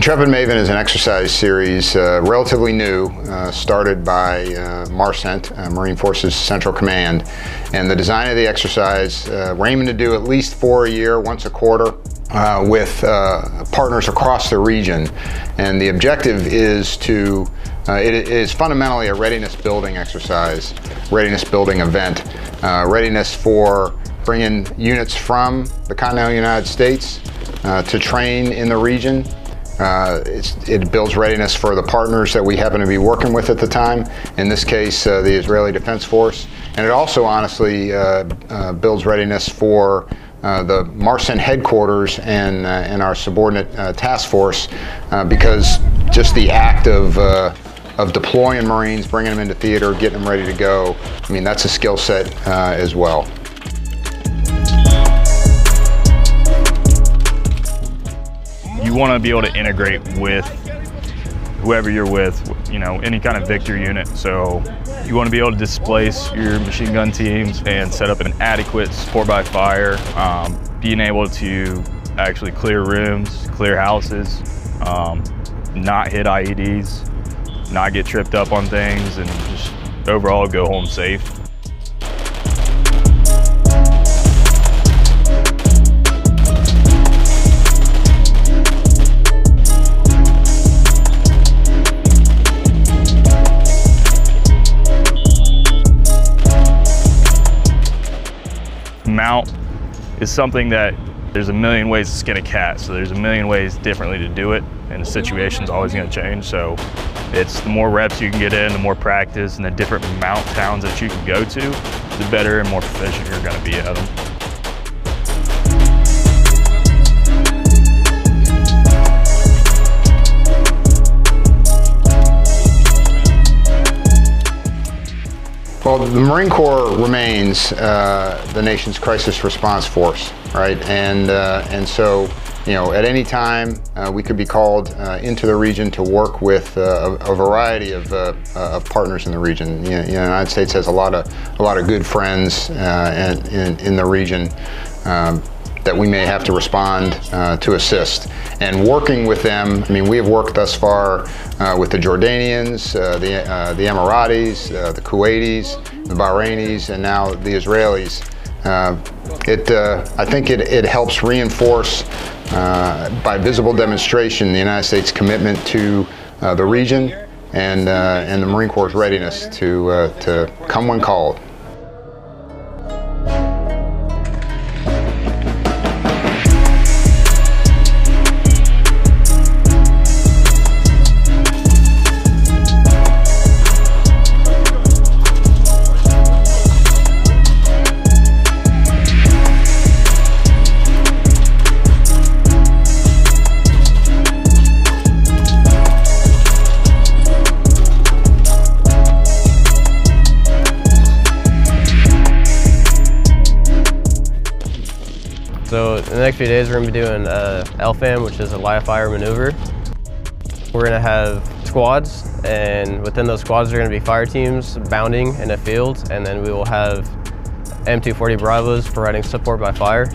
Intrepid Maven is an exercise series relatively new, started by MARCENT, Marine Forces Central Command. And the design of the exercise, we're aiming to do at least 4 a year, once a quarter, with partners across the region. And the objective is to, it is fundamentally a readiness building exercise, readiness building event, readiness for bringing units from the continental United States to train in the region. It builds readiness for the partners that we happen to be working with at the time, in this case the Israeli Defense Force, and it also honestly builds readiness for the MARCENT headquarters and our subordinate task force, because just the act of deploying Marines, bringing them into theater, getting them ready to go, I mean, that's a skill set as well. You want to be able to integrate with whoever you're with, you know, any kind of victor unit. So you want to be able to displace your machine gun teams and set up an adequate support by fire, being able to actually clear rooms, clear houses, not hit IEDs, not get tripped up on things, and just overall go home safe. Mount is something that there's a million ways to skin a cat, so there's a million ways differently to do it, and the situation's always going to change. So it's the more reps you can get in, the more practice, and the different mount towns that you can go to, the better and more proficient you're going to be at them. Well, the Marine Corps remains the nation's crisis response force, right? And so, you know, at any time we could be called into the region to work with a variety of partners in the region. You know, the United States has a lot of good friends in the region that we may have to respond to assist. And working with them, I mean, we have worked thus far with the Jordanians, the Emiratis, the Kuwaitis, the Bahrainis, and now the Israelis. I think it helps reinforce by visible demonstration the United States' commitment to the region and the Marine Corps' readiness to come when called. So in the next few days, we're going to be doing LFAM, which is a live fire maneuver. We're going to have squads, and within those squads, there are going to be fire teams bounding in a field, and then we will have M240 Bravos providing support by fire.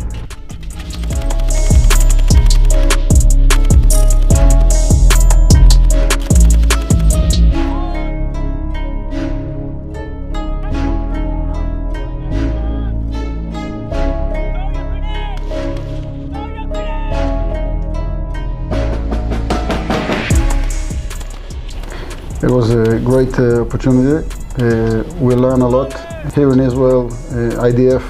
It was a great opportunity. We learned a lot. Here in Israel, IDF,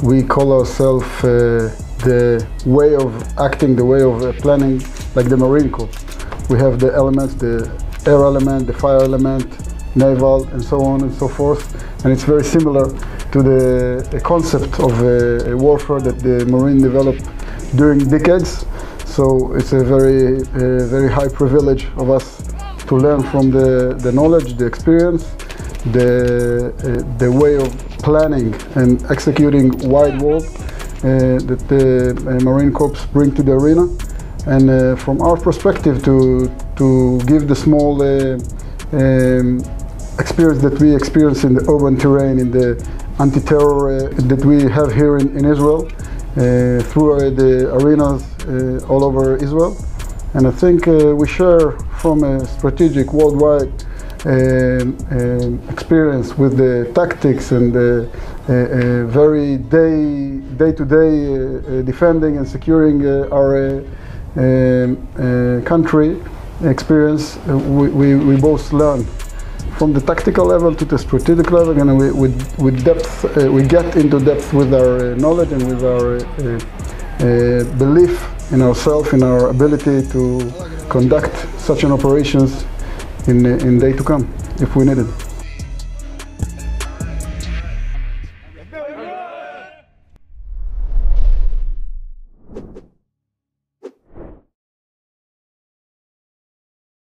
we call ourselves the way of acting, the way of planning, like the Marine Corps. We have the elements, the air element, the fire element, naval, and so on and so forth. And it's very similar to the concept of warfare that the Marine developed during decades. So it's a very high privilege of us to learn from the knowledge, the experience, the way of planning and executing wide war that the Marine Corps bring to the arena, and from our perspective to give the small experience that we experience in the urban terrain, in the anti-terror that we have here in Israel, through the arenas all over Israel. And I think we share from a strategic worldwide experience with the tactics and the very day-to-day defending and securing our country experience. We both learn from the tactical level to the strategic level, and with depth, we get into depth with our knowledge and with our belief in ourselves, in our ability to conduct such an operations in day to come, if we need it.